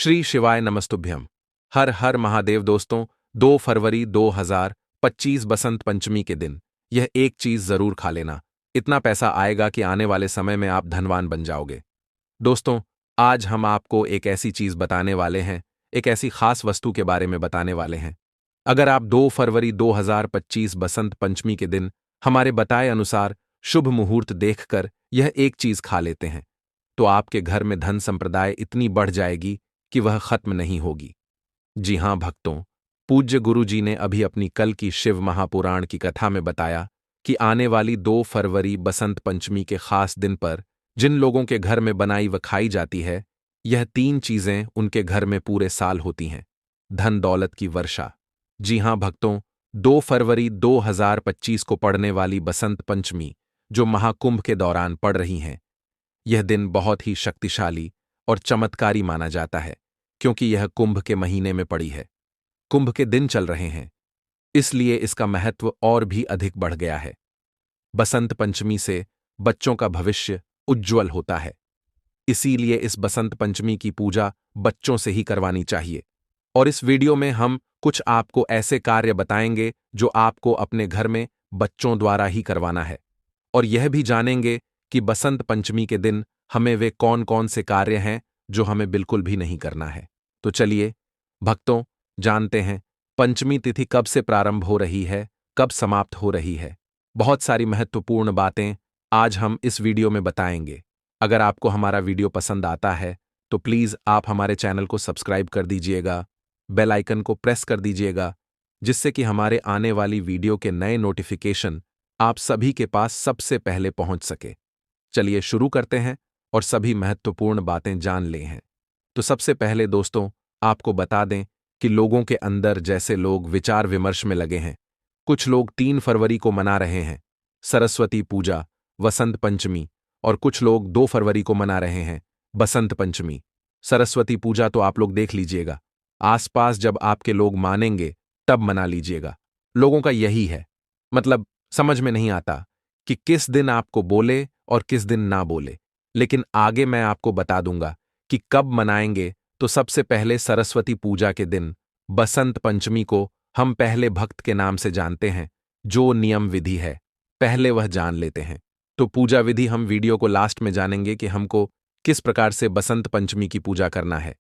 श्री शिवाय नमस्तुभ्यम। हर हर महादेव। दोस्तों, 2 फरवरी 2025 बसंत पंचमी के दिन यह एक चीज जरूर खा लेना। इतना पैसा आएगा कि आने वाले समय में आप धनवान बन जाओगे। दोस्तों, आज हम आपको एक ऐसी चीज बताने वाले हैं, एक ऐसी खास वस्तु के बारे में बताने वाले हैं। अगर आप 2 फरवरी 2025 बसंत पंचमी के दिन हमारे बताए अनुसार शुभ मुहूर्त देखकर यह एक चीज खा लेते हैं, तो आपके घर में धन संप्रदाय इतनी बढ़ जाएगी कि वह खत्म नहीं होगी। जी हां भक्तों, पूज्य गुरु जी ने अभी अपनी कल की शिव महापुराण की कथा में बताया कि आने वाली 2 फरवरी बसंत पंचमी के खास दिन पर जिन लोगों के घर में बनाई व खाई जाती है, यह 3 चीजें उनके घर में पूरे साल होती हैं। धन दौलत की वर्षा। जी हां भक्तों, 2 फरवरी 2025 को पड़ने वाली बसंत पंचमी जो महाकुंभ के दौरान पड़ रही हैं, यह दिन बहुत ही शक्तिशाली और चमत्कारी माना जाता है, क्योंकि यह कुंभ के महीने में पड़ी है। कुंभ के दिन चल रहे हैं, इसलिए इसका महत्व और भी अधिक बढ़ गया है। बसंत पंचमी से बच्चों का भविष्य उज्ज्वल होता है, इसीलिए इस बसंत पंचमी की पूजा बच्चों से ही करवानी चाहिए। और इस वीडियो में हम कुछ आपको ऐसे कार्य बताएंगे जो आपको अपने घर में बच्चों द्वारा ही करवाना है, और यह भी जानेंगे कि बसंत पंचमी के दिन हमें वे कौन कौन से कार्य हैं जो हमें बिल्कुल भी नहीं करना है। तो चलिए भक्तों, जानते हैं पंचमी तिथि कब से प्रारंभ हो रही है, कब समाप्त हो रही है। बहुत सारी महत्वपूर्ण बातें आज हम इस वीडियो में बताएंगे। अगर आपको हमारा वीडियो पसंद आता है तो प्लीज आप हमारे चैनल को सब्सक्राइब कर दीजिएगा, बेल आइकन को प्रेस कर दीजिएगा, जिससे कि हमारे आने वाली वीडियो के नए नोटिफिकेशन आप सभी के पास सबसे पहले पहुंच सके। चलिए शुरू करते हैं और सभी महत्वपूर्ण बातें जान ले हैं। तो सबसे पहले दोस्तों, आपको बता दें कि लोगों के अंदर जैसे लोग विचार विमर्श में लगे हैं। कुछ लोग 3 फरवरी को मना रहे हैं, सरस्वती पूजा, वसंत पंचमी, और कुछ लोग 2 फरवरी को मना रहे हैं, बसंत पंचमी। सरस्वती पूजा तो आप लोग देख लीजिएगा, आसपास जब आपके लोग मानेंगे तब मना लीजिएगा। लोगों का यही है, मतलब समझ में नहीं आता कि किस दिन आपको बोले और किस दिन ना बोले। लेकिन आगे मैं आपको बता दूंगा कि कब मनाएंगे। तो सबसे पहले सरस्वती पूजा के दिन बसंत पंचमी को हम पहले भक्त के नाम से जानते हैं। जो नियम विधि है पहले वह जान लेते हैं। तो पूजा विधि हम वीडियो को लास्ट में जानेंगे कि हमको किस प्रकार से बसंत पंचमी की पूजा करना है।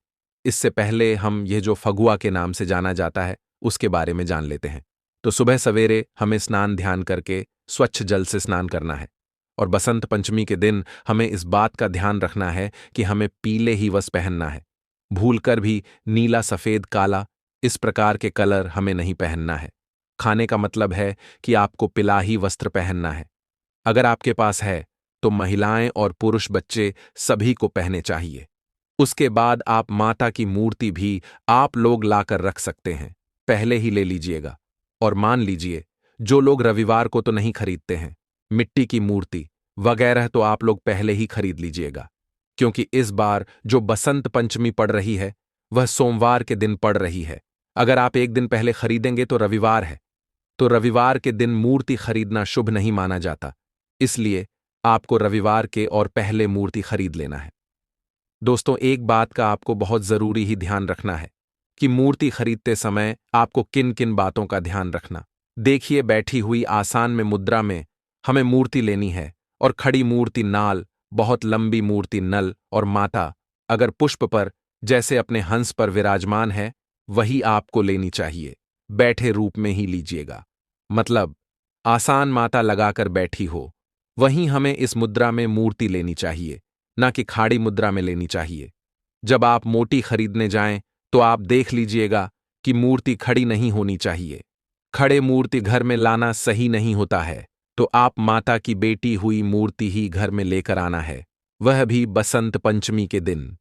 इससे पहले हम यह जो फगुआ के नाम से जाना जाता है उसके बारे में जान लेते हैं। तो सुबह सवेरे हमें स्नान ध्यान करके स्वच्छ जल से स्नान करना है, और बसंत पंचमी के दिन हमें इस बात का ध्यान रखना है कि हमें पीले ही वस्त्र पहनना है। भूलकर भी नीला, सफेद, काला इस प्रकार के कलर हमें नहीं पहनना है। खाने का मतलब है कि आपको पिलाही वस्त्र पहनना है। अगर आपके पास है तो महिलाएं और पुरुष बच्चे सभी को पहने चाहिए। उसके बाद आप माता की मूर्ति भी आप लोग लाकर रख सकते हैं, पहले ही ले लीजिएगा। और मान लीजिए जो लोग रविवार को तो नहीं खरीदते हैं, मिट्टी की मूर्ति वगैरह तो आप लोग पहले ही खरीद लीजिएगा, क्योंकि इस बार जो बसंत पंचमी पड़ रही है वह सोमवार के दिन पड़ रही है। अगर आप एक दिन पहले खरीदेंगे तो रविवार है, तो रविवार के दिन मूर्ति खरीदना शुभ नहीं माना जाता, इसलिए आपको रविवार के और पहले मूर्ति खरीद लेना है। दोस्तों, एक बात का आपको बहुत जरूरी ही ध्यान रखना है कि मूर्ति खरीदते समय आपको किन किन बातों का ध्यान रखना। देखिए, बैठी हुई आसान में मुद्रा में हमें मूर्ति लेनी है, और खड़ी मूर्ति नाल, बहुत लंबी मूर्ति नल, और माता अगर पुष्प पर जैसे अपने हंस पर विराजमान है वही आपको लेनी चाहिए। बैठे रूप में ही लीजिएगा, मतलब आसान माता लगाकर बैठी हो, वहीं हमें इस मुद्रा में मूर्ति लेनी चाहिए, ना कि खाड़ी मुद्रा में लेनी चाहिए। जब आप मोटी खरीदने जाएं तो आप देख लीजिएगा कि मूर्ति खड़ी नहीं होनी चाहिए। खड़े मूर्ति घर में लाना सही नहीं होता है, तो आप माता की बेटी हुई मूर्ति ही घर में लेकर आना है, वह भी बसंत पंचमी के दिन,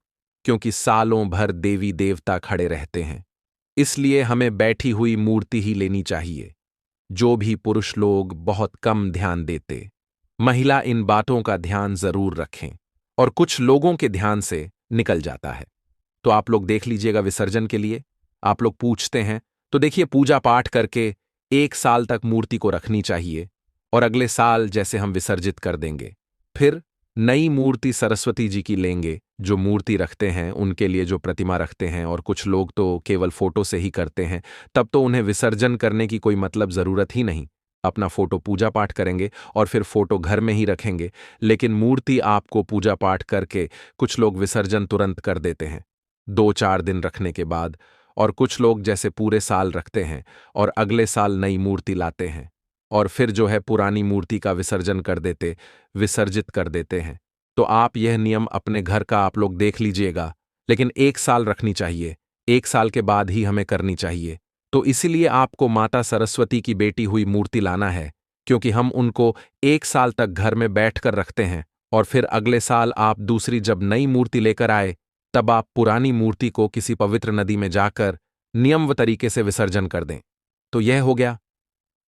क्योंकि सालों भर देवी देवता खड़े रहते हैं, इसलिए हमें बैठी हुई मूर्ति ही लेनी चाहिए। जो भी पुरुष लोग बहुत कम ध्यान देते, महिला इन बातों का ध्यान जरूर रखें, और कुछ लोगों के ध्यान से निकल जाता है। तो आप लोग देख लीजिएगा, विसर्जन के लिए आप लोग पूछते हैं, तो देखिए पूजा पाठ करके 1 साल तक मूर्ति को रखनी चाहिए, और अगले साल जैसे हम विसर्जित कर देंगे। फिर नई मूर्ति सरस्वती जी की लेंगे जो मूर्ति रखते हैं उनके लिए जो प्रतिमा रखते हैं, और कुछ लोग तो केवल फोटो से ही करते हैं, तब तो उन्हें विसर्जन करने की कोई मतलब जरूरत ही नहीं। अपना फोटो पूजा पाठ करेंगे और फिर फोटो घर में ही रखेंगे। लेकिन मूर्ति आपको पूजा पाठ करके कुछ लोग विसर्जन तुरंत कर देते हैं, 2-4 दिन रखने के बाद। और कुछ लोग जैसे पूरे साल रखते हैं और अगले साल नई मूर्ति लाते हैं और फिर जो है पुरानी मूर्ति का विसर्जित कर देते हैं। तो आप यह नियम अपने घर का आप लोग देख लीजिएगा, लेकिन 1 साल रखनी चाहिए, 1 साल के बाद ही हमें करनी चाहिए। तो इसीलिए आपको माता सरस्वती की बेटी हुई मूर्ति लाना है, क्योंकि हम उनको 1 साल तक घर में बैठकर रखते हैं और फिर अगले साल आप दूसरी जब नई मूर्ति लेकर आए, तब आप पुरानी मूर्ति को किसी पवित्र नदी में जाकर नियम तरीके से विसर्जन कर दें। तो यह हो गया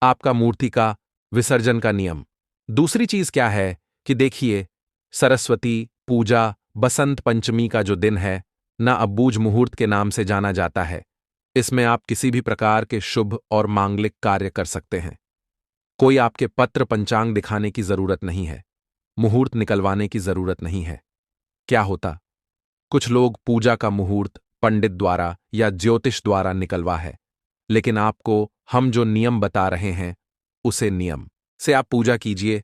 आपका मूर्ति का विसर्जन का नियम। दूसरी चीज क्या है कि देखिए, सरस्वती पूजा बसंत पंचमी का जो दिन है ना, अब्बूझ मुहूर्त के नाम से जाना जाता है। इसमें आप किसी भी प्रकार के शुभ और मांगलिक कार्य कर सकते हैं। कोई आपके पत्र पंचांग दिखाने की जरूरत नहीं है, मुहूर्त निकलवाने की जरूरत नहीं है। क्या होता, कुछ लोग पूजा का मुहूर्त पंडित द्वारा या ज्योतिष द्वारा निकलवा है, लेकिन आपको हम जो नियम बता रहे हैं उसे नियम से आप पूजा कीजिए।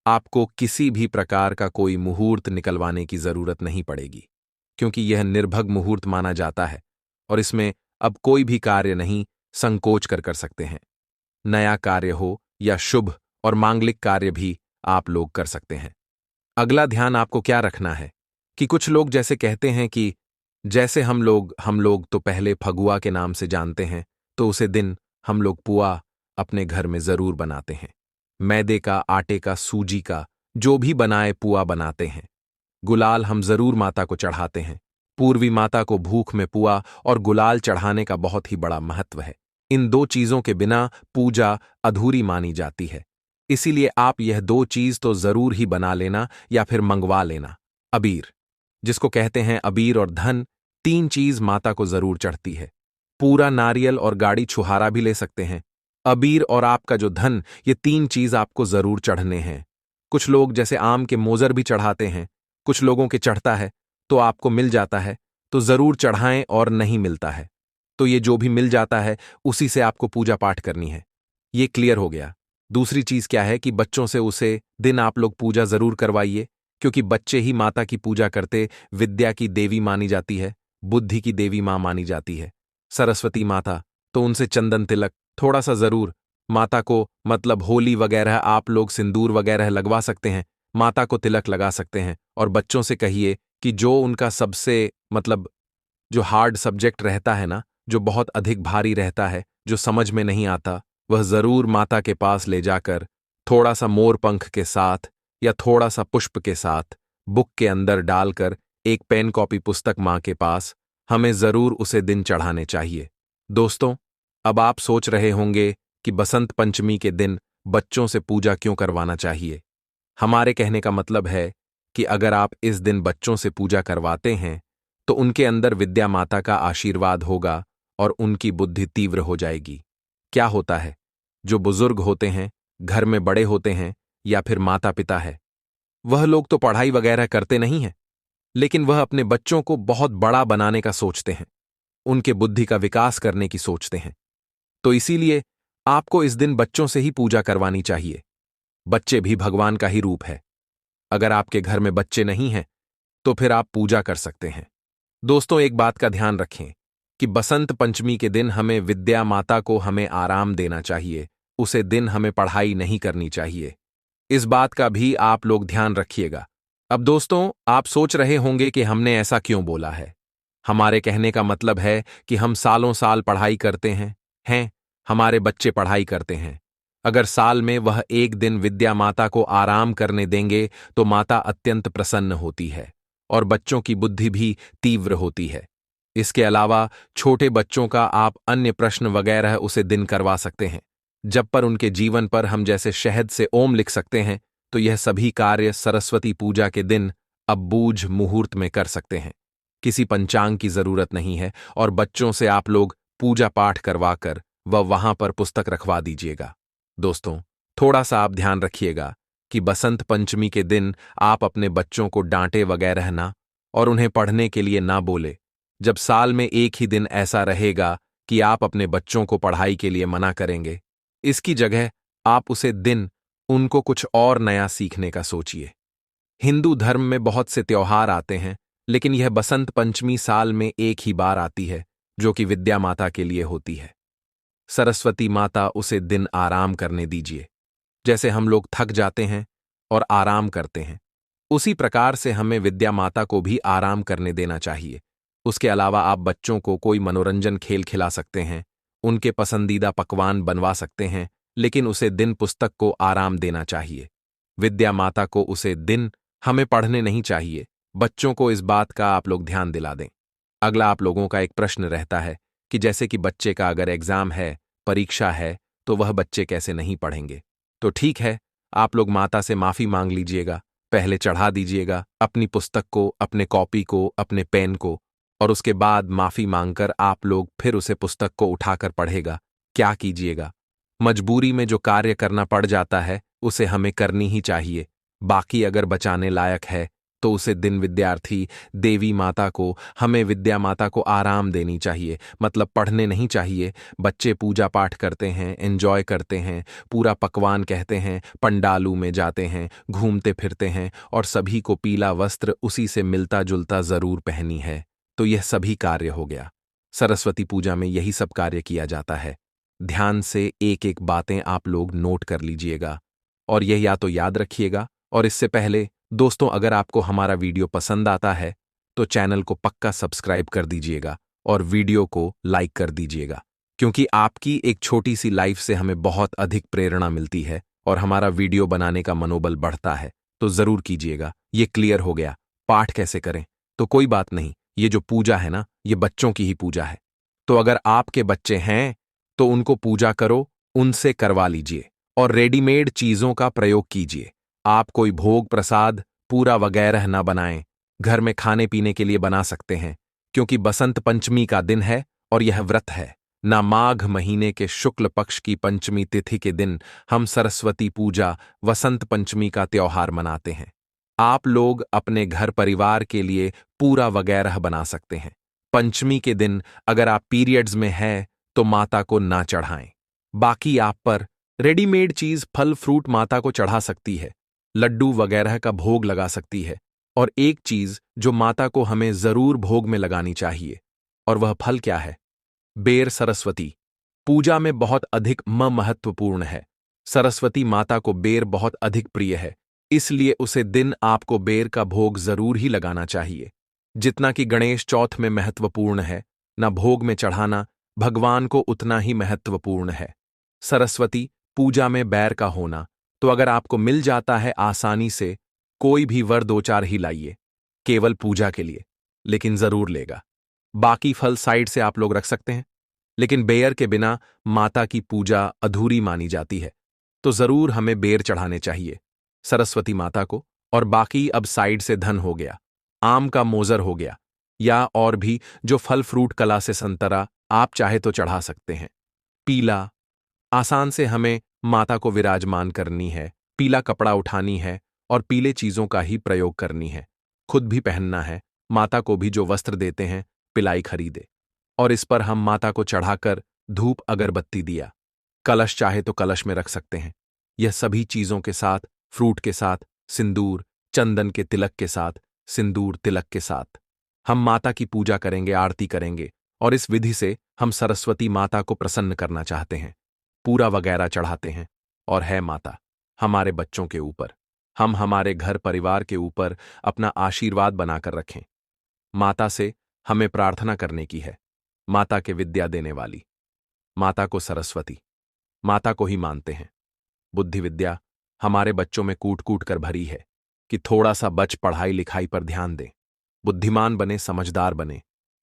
आपको किसी भी प्रकार का कोई मुहूर्त निकलवाने की जरूरत नहीं पड़ेगी, क्योंकि यह निर्भग मुहूर्त माना जाता है और इसमें अब कोई भी कार्य नहीं संकोच कर सकते हैं। नया कार्य हो या शुभ और मांगलिक कार्य भी आप लोग कर सकते हैं। अगला ध्यान आपको क्या रखना है कि कुछ लोग जैसे कहते हैं कि जैसे हम लोग तो पहले फगुआ के नाम से जानते हैं, तो उसे दिन हम लोग पुआ अपने घर में जरूर बनाते हैं। मैदे का, आटे का, सूजी का जो भी बनाए पुआ बनाते हैं। गुलाल हम जरूर माता को चढ़ाते हैं। पूर्वी माता को भूख में पुआ और गुलाल चढ़ाने का बहुत ही बड़ा महत्व है। इन 2 चीजों के बिना पूजा अधूरी मानी जाती है। इसीलिए आप यह 2 चीज तो जरूर ही बना लेना या फिर मंगवा लेना। अबीर, जिसको कहते हैं अबीर, और धन, 3 चीज माता को जरूर चढ़ती है। पूरा नारियल और गाड़ी छुहारा भी ले सकते हैं। अबीर और आपका जो धन, ये 3 चीज आपको जरूर चढ़ने हैं। कुछ लोग जैसे आम के मोजर भी चढ़ाते हैं, कुछ लोगों के चढ़ता है तो आपको मिल जाता है, तो जरूर चढ़ाएं, और नहीं मिलता है तो ये जो भी मिल जाता है उसी से आपको पूजा पाठ करनी है। ये क्लियर हो गया। दूसरी चीज क्या है कि बच्चों से उसे दिन आप लोग पूजा जरूर करवाइए, क्योंकि बच्चे ही माता की पूजा करते विद्या की देवी मानी जाती है, बुद्धि की देवी मां मानी जाती है सरस्वती माता। तो उनसे चंदन तिलक थोड़ा सा जरूर माता को, मतलब होली वगैरह आप लोग सिंदूर वगैरह लगवा सकते हैं, माता को तिलक लगा सकते हैं। और बच्चों से कहिए कि जो उनका सबसे मतलब जो हार्ड सब्जेक्ट रहता है ना, जो बहुत अधिक भारी रहता है, जो समझ में नहीं आता, वह जरूर माता के पास ले जाकर थोड़ा सा मोर पंख के साथ या थोड़ा सा पुष्प के साथ बुक के अंदर डालकर एक पेन कॉपी पुस्तक मां के पास हमें जरूर उसे दिन चढ़ाने चाहिए। दोस्तों, अब आप सोच रहे होंगे कि बसंत पंचमी के दिन बच्चों से पूजा क्यों करवाना चाहिए। हमारे कहने का मतलब है कि अगर आप इस दिन बच्चों से पूजा करवाते हैं तो उनके अंदर विद्या माता का आशीर्वाद होगा और उनकी बुद्धि तीव्र हो जाएगी। क्या होता है, जो बुजुर्ग होते हैं, घर में बड़े होते हैं या फिर माता पिता है, वह लोग तो पढ़ाई वगैरह करते नहीं हैं, लेकिन वह अपने बच्चों को बहुत बड़ा बनाने का सोचते हैं, उनके बुद्धि का विकास करने की सोचते हैं। तो इसीलिए आपको इस दिन बच्चों से ही पूजा करवानी चाहिए। बच्चे भी भगवान का ही रूप है। अगर आपके घर में बच्चे नहीं हैं तो फिर आप पूजा कर सकते हैं। दोस्तों, एक बात का ध्यान रखें कि बसंत पंचमी के दिन हमें विद्या माता को हमें आराम देना चाहिए, उसे दिन हमें पढ़ाई नहीं करनी चाहिए। इस बात का भी आप लोग ध्यान रखिएगा। अब दोस्तों, आप सोच रहे होंगे कि हमने ऐसा क्यों बोला है। हमारे कहने का मतलब है कि हम सालों साल पढ़ाई करते हैं, हमारे बच्चे पढ़ाई करते हैं। अगर साल में वह एक दिन विद्या माता को आराम करने देंगे तो माता अत्यंत प्रसन्न होती है और बच्चों की बुद्धि भी तीव्र होती है। इसके अलावा छोटे बच्चों का आप अन्य प्रश्न वगैरह उसे दिन करवा सकते हैं। जब पर उनके जीवन पर हम जैसे शहद से ओम लिख सकते हैं, तो यह सभी कार्य सरस्वती पूजा के दिन अब्बूझ मुहूर्त में कर सकते हैं। किसी पंचांग की जरूरत नहीं है और बच्चों से आप लोग पूजा पाठ करवाकर वहां पर पुस्तक रखवा दीजिएगा। दोस्तों, थोड़ा सा आप ध्यान रखिएगा कि बसंत पंचमी के दिन आप अपने बच्चों को डांटे वगैरह ना, और उन्हें पढ़ने के लिए ना बोले। जब साल में एक ही दिन ऐसा रहेगा कि आप अपने बच्चों को पढ़ाई के लिए मना करेंगे, इसकी जगह आप उसे दिन उनको कुछ और नया सीखने का सोचिए। हिंदू धर्म में बहुत से त्योहार आते हैं, लेकिन यह बसंत पंचमी साल में एक ही बार आती है, जो कि विद्या माता के लिए होती है। सरस्वती माता उसे दिन आराम करने दीजिए। जैसे हम लोग थक जाते हैं और आराम करते हैं, उसी प्रकार से हमें विद्या माता को भी आराम करने देना चाहिए। उसके अलावा आप बच्चों को कोई मनोरंजन खेल खिला सकते हैं, उनके पसंदीदा पकवान बनवा सकते हैं, लेकिन उसे दिन पुस्तक को आराम देना चाहिए। विद्या माता को उसे दिन हमें पढ़ने नहीं चाहिए। बच्चों को इस बात का आप लोग ध्यान दिला दें। अगला आप लोगों का एक प्रश्न रहता है कि जैसे कि बच्चे का अगर एग्जाम है, परीक्षा है, तो वह बच्चे कैसे नहीं पढ़ेंगे। तो ठीक है, आप लोग माता से माफी मांग लीजिएगा, पहले चढ़ा दीजिएगा अपनी पुस्तक को, अपने कॉपी को, अपने पेन को, और उसके बाद माफी मांगकर आप लोग फिर उसे पुस्तक को उठाकर पढ़ेगा। क्या कीजिएगा, मजबूरी में जो कार्य करना पड़ जाता है उसे हमें करनी ही चाहिए। बाकी अगर बचाने लायक है तो उसे दिन विद्यार्थी देवी माता को, हमें विद्या माता को आराम देनी चाहिए, मतलब पढ़ने नहीं चाहिए। बच्चे पूजा पाठ करते हैं, एंजॉय करते हैं, पूरा पकवान कहते हैं, पंडालू में जाते हैं, घूमते फिरते हैं, और सभी को पीला वस्त्र उसी से मिलता जुलता जरूर पहनी है। तो यह सभी कार्य हो गया। सरस्वती पूजा में यही सब कार्य किया जाता है। ध्यान से एक एक बातें आप लोग नोट कर लीजिएगा, और यह या तो याद रखिएगा। और इससे पहले दोस्तों, अगर आपको हमारा वीडियो पसंद आता है तो चैनल को पक्का सब्सक्राइब कर दीजिएगा और वीडियो को लाइक कर दीजिएगा, क्योंकि आपकी एक छोटी सी लाइफ से हमें बहुत अधिक प्रेरणा मिलती है और हमारा वीडियो बनाने का मनोबल बढ़ता है। तो जरूर कीजिएगा। ये क्लियर हो गया। पाठ कैसे करें, तो कोई बात नहीं, ये जो पूजा है ना, ये बच्चों की ही पूजा है। तो अगर आपके बच्चे हैं तो उनको पूजा करो, उनसे करवा लीजिए, और रेडीमेड चीजों का प्रयोग कीजिए। आप कोई भोग प्रसाद पूरा वगैरह ना बनाएं, घर में खाने पीने के लिए बना सकते हैं, क्योंकि बसंत पंचमी का दिन है और यह व्रत है। ना माघ महीने के शुक्ल पक्ष की पंचमी तिथि के दिन हम सरस्वती पूजा वसंत पंचमी का त्योहार मनाते हैं। आप लोग अपने घर परिवार के लिए पूरा वगैरह बना सकते हैं। पंचमी के दिन अगर आप पीरियड्स में हैं तो माता को ना चढ़ाएं। बाकी आप पर रेडीमेड चीज फल फ्रूट माता को चढ़ा सकती है, लड्डू वगैरह का भोग लगा सकती है। और एक चीज जो माता को हमें जरूर भोग में लगानी चाहिए, और वह फल क्या है? बेर। सरस्वती पूजा में बहुत अधिक महत्वपूर्ण है। सरस्वती माता को बेर बहुत अधिक प्रिय है, इसलिए उसे दिन आपको बेर का भोग जरूर ही लगाना चाहिए। जितना कि गणेश चौथ में महत्वपूर्ण है, न भोग में चढ़ाना भगवान को उतना ही महत्वपूर्ण है। सरस्वती पूजा में बैर का होना, तो अगर आपको मिल जाता है आसानी से, कोई भी वर दो चार ही लाइए, केवल पूजा के लिए, लेकिन जरूर लेगा। बाकी फल साइड से आप लोग रख सकते हैं, लेकिन बेर के बिना माता की पूजा अधूरी मानी जाती है। तो जरूर हमें बेर चढ़ाने चाहिए सरस्वती माता को। और बाकी अब साइड से धन हो गया, आम का मोजर हो गया, या और भी जो फल फ्रूट कला से संतरा आप चाहे तो चढ़ा सकते हैं। पीला, आसान से हमें माता को विराजमान करनी है, पीला कपड़ा उठानी है और पीले चीजों का ही प्रयोग करनी है। खुद भी पहनना है, माता को भी जो वस्त्र देते हैं पिलाई खरीदे, और इस पर हम माता को चढ़ाकर धूप अगरबत्ती दिया, कलश चाहे तो कलश में रख सकते हैं। यह सभी चीजों के साथ, फ्रूट के साथ, सिंदूर, चंदन के तिलक के साथ, सिंदूर तिलक के साथ हम माता की पूजा करेंगे, आरती करेंगे, और इस विधि से हम सरस्वती माता को प्रसन्न करना चाहते हैं। पूरा वगैरह चढ़ाते हैं, और है माता हमारे बच्चों के ऊपर, हम हमारे घर परिवार के ऊपर अपना आशीर्वाद बनाकर रखें। माता से हमें प्रार्थना करने की है, माता के विद्या देने वाली माता को सरस्वती माता को ही मानते हैं। बुद्धि विद्या हमारे बच्चों में कूट कूट कर भरी है कि थोड़ा सा बच पढ़ाई लिखाई पर ध्यान दें, बुद्धिमान बने, समझदार बने।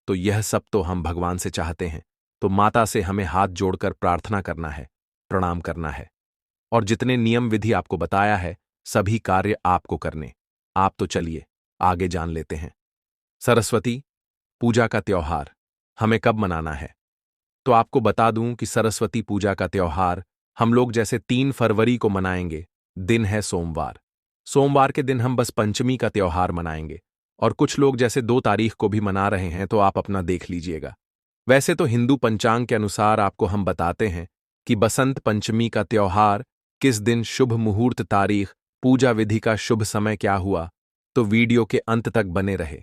तो यह सब तो हम भगवान से चाहते हैं, तो माता से हमें हाथ जोड़कर प्रार्थना करना है, प्रणाम करना है, और जितने नियम विधि आपको बताया है सभी कार्य आपको करने। आप तो चलिए आगे जान लेते हैं। सरस्वती पूजा का त्योहार हमें कब मनाना है? तो आपको बता दूं कि सरस्वती पूजा का त्योहार हम लोग जैसे 3 फरवरी को मनाएंगे। दिन है सोमवार। सोमवार के दिन हम बस पंचमी का त्योहार मनाएंगे। और कुछ लोग जैसे 2 तारीख को भी मना रहे हैं, तो आप अपना देख लीजिएगा। वैसे तो हिंदू पंचांग के अनुसार आपको हम बताते हैं कि बसंत पंचमी का त्योहार किस दिन, शुभ मुहूर्त, तारीख, पूजा विधि का शुभ समय क्या हुआ, तो वीडियो के अंत तक बने रहे।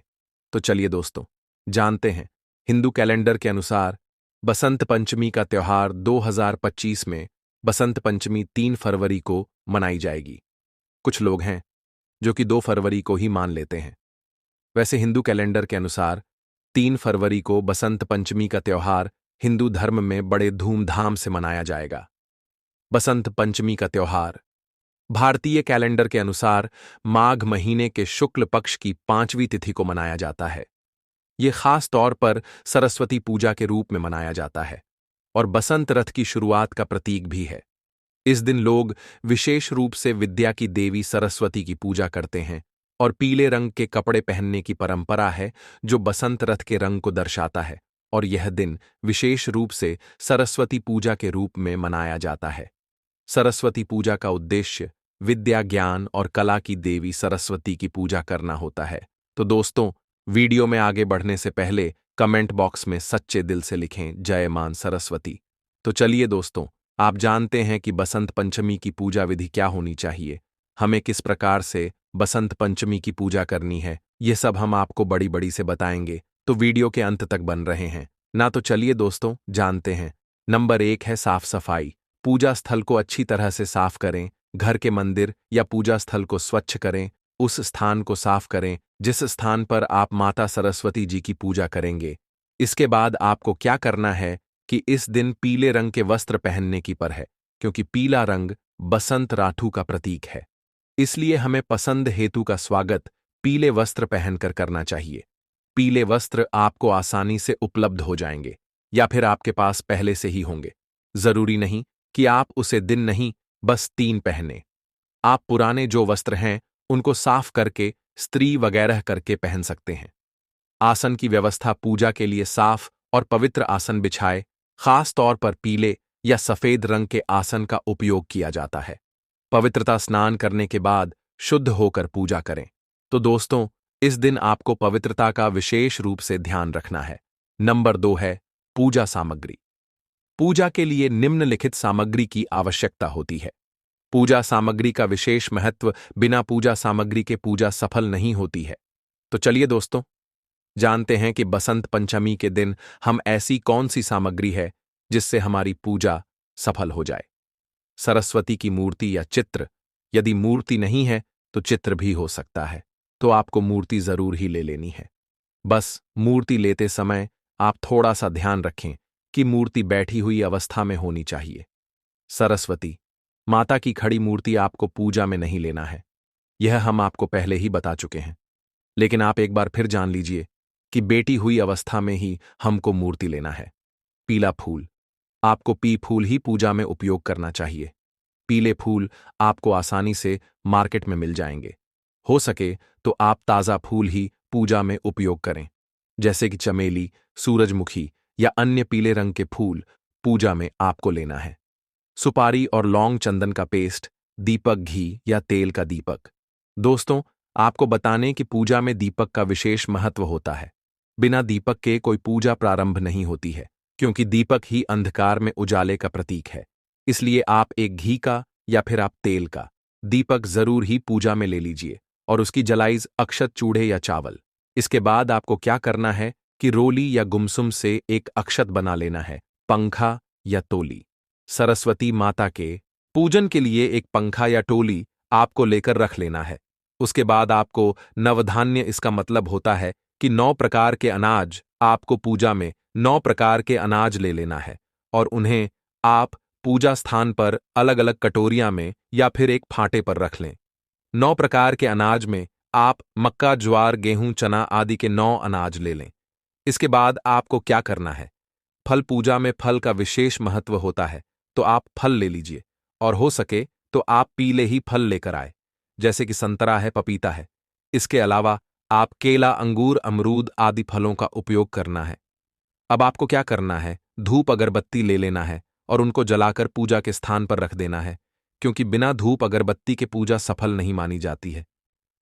तो चलिए दोस्तों, जानते हैं। हिंदू कैलेंडर के अनुसार बसंत पंचमी का त्योहार 2025 में बसंत पंचमी 3 फरवरी को मनाई जाएगी। कुछ लोग हैं जो कि 2 फरवरी को ही मान लेते हैं। वैसे हिंदू कैलेंडर के अनुसार 3 फरवरी को बसंत पंचमी का त्योहार हिंदू धर्म में बड़े धूमधाम से मनाया जाएगा। बसंत पंचमी का त्योहार भारतीय कैलेंडर के अनुसार माघ महीने के शुक्ल पक्ष की 5वीं तिथि को मनाया जाता है। ये खास तौर पर सरस्वती पूजा के रूप में मनाया जाता है और बसंत रथ की शुरुआत का प्रतीक भी है। इस दिन लोग विशेष रूप से विद्या की देवी सरस्वती की पूजा करते हैं और पीले रंग के कपड़े पहनने की परंपरा है, जो बसंत रथ के रंग को दर्शाता है, और यह दिन विशेष रूप से सरस्वती पूजा के रूप में मनाया जाता है। सरस्वती पूजा का उद्देश्य विद्या, ज्ञान और कला की देवी सरस्वती की पूजा करना होता है। तो दोस्तों, वीडियो में आगे बढ़ने से पहले कमेंट बॉक्स में सच्चे दिल से लिखें जय मां सरस्वती। तो चलिए दोस्तों, आप जानते हैं कि बसंत पंचमी की पूजा विधि क्या होनी चाहिए, हमें किस प्रकार से बसंत पंचमी की पूजा करनी है, ये सब हम आपको बड़ी बड़ी से बताएंगे, तो वीडियो के अंत तक बन रहे हैं ना। तो चलिए दोस्तों, जानते हैं। नंबर 1 है साफ सफाई। पूजा स्थल को अच्छी तरह से साफ करें। घर के मंदिर या पूजा स्थल को स्वच्छ करें। उस स्थान को साफ करें जिस स्थान पर आप माता सरस्वती जी की पूजा करेंगे। इसके बाद आपको क्या करना है कि इस दिन पीले रंग के वस्त्र पहनने की पर है, क्योंकि पीला रंग बसंत राठू का प्रतीक है। इसलिए हमें पसंद हेतु का स्वागत पीले वस्त्र पहनकर करना चाहिए। पीले वस्त्र आपको आसानी से उपलब्ध हो जाएंगे या फिर आपके पास पहले से ही होंगे। जरूरी नहीं कि आप उसे दिन नहीं, बस 3 पहने। आप पुराने जो वस्त्र हैं उनको साफ करके स्त्री वगैरह करके पहन सकते हैं। आसन की व्यवस्था पूजा के लिए साफ और पवित्र आसन बिछाए। खास तौर पर पीले या सफेद रंग के आसन का उपयोग किया जाता है। पवित्रता स्नान करने के बाद शुद्ध होकर पूजा करें। तो दोस्तों, इस दिन आपको पवित्रता का विशेष रूप से ध्यान रखना है। नंबर 2 है पूजा सामग्री। पूजा के लिए निम्नलिखित सामग्री की आवश्यकता होती है। पूजा सामग्री का विशेष महत्व, बिना पूजा सामग्री के पूजा सफल नहीं होती है। तो चलिए दोस्तों, जानते हैं कि बसंत पंचमी के दिन हम ऐसी कौन सी सामग्री है जिससे हमारी पूजा सफल हो जाए। सरस्वती की मूर्ति या चित्र। यदि मूर्ति नहीं है तो चित्र भी हो सकता है, तो आपको मूर्ति जरूर ही ले लेनी है। बस मूर्ति लेते समय आप थोड़ा सा ध्यान रखें कि मूर्ति बैठी हुई अवस्था में होनी चाहिए। सरस्वती माता की खड़ी मूर्ति आपको पूजा में नहीं लेना है, यह हम आपको पहले ही बता चुके हैं। लेकिन आप एक बार फिर जान लीजिए कि बैठी हुई अवस्था में ही हमको मूर्ति लेना है। पीला फूल, आपको पी फूल ही पूजा में उपयोग करना चाहिए। पीले फूल आपको आसानी से मार्केट में मिल जाएंगे। हो सके तो आप ताज़ा फूल ही पूजा में उपयोग करें, जैसे कि चमेली, सूरजमुखी या अन्य पीले रंग के फूल पूजा में आपको लेना है। सुपारी और लौंग, चंदन का पेस्ट, दीपक, घी या तेल का दीपक। दोस्तों, आपको बताने कि पूजा में दीपक का विशेष महत्व होता है। बिना दीपक के कोई पूजा प्रारंभ नहीं होती है, क्योंकि दीपक ही अंधकार में उजाले का प्रतीक है। इसलिए आप एक घी का या फिर आप तेल का दीपक जरूर ही पूजा में ले लीजिए और उसकी जलाइज अक्षत, चूड़े या चावल। इसके बाद आपको क्या करना है कि रोली या गुमसुम से एक अक्षत बना लेना है, पंखा या तोली। सरस्वती माता के पूजन के लिए एक पंखा या टोली आपको लेकर रख लेना है। उसके बाद आपको नवधान्य, इसका मतलब होता है कि 9 प्रकार के अनाज, आपको पूजा में 9 प्रकार के अनाज ले लेना है और उन्हें आप पूजा स्थान पर अलग अलग कटोरियां में या फिर एक फांटे पर रख लें। 9 प्रकार के अनाज में आप मक्का, ज्वार, गेहूं, चना आदि के 9 अनाज ले लें। इसके बाद आपको क्या करना है, फल, पूजा में फल का विशेष महत्व होता है, तो आप फल ले लीजिए और हो सके तो आप पीले ही फल लेकर आए, जैसे कि संतरा है, पपीता है। इसके अलावा आप केला, अंगूर, अमरूद आदि फलों का उपयोग करना है। अब आपको क्या करना है, धूप अगरबत्ती ले लेना है और उनको जलाकर पूजा के स्थान पर रख देना है, क्योंकि बिना धूप अगरबत्ती के पूजा सफल नहीं मानी जाती है।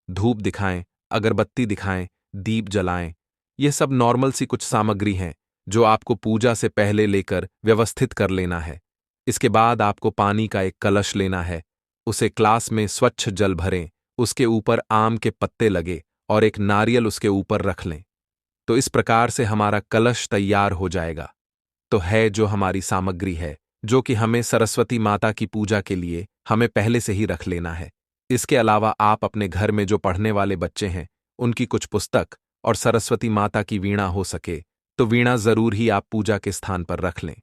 धूप दिखाएं, अगरबत्ती दिखाएं, दीप जलाएं। ये सब नॉर्मल सी कुछ सामग्री हैं जो आपको पूजा से पहले लेकर व्यवस्थित कर लेना है। इसके बाद आपको पानी का एक कलश लेना है, उसे ग्लास में स्वच्छ जल भरें, उसके ऊपर आम के पत्ते लगे और एक नारियल उसके ऊपर रख लें। तो इस प्रकार से हमारा कलश तैयार हो जाएगा। तो है जो हमारी सामग्री है, जो कि हमें सरस्वती माता की पूजा के लिए हमें पहले से ही रख लेना है। इसके अलावा आप अपने घर में जो पढ़ने वाले बच्चे हैं, उनकी कुछ पुस्तक और सरस्वती माता की वीणा हो सके तो वीणा जरूर ही आप पूजा के स्थान पर रख लें।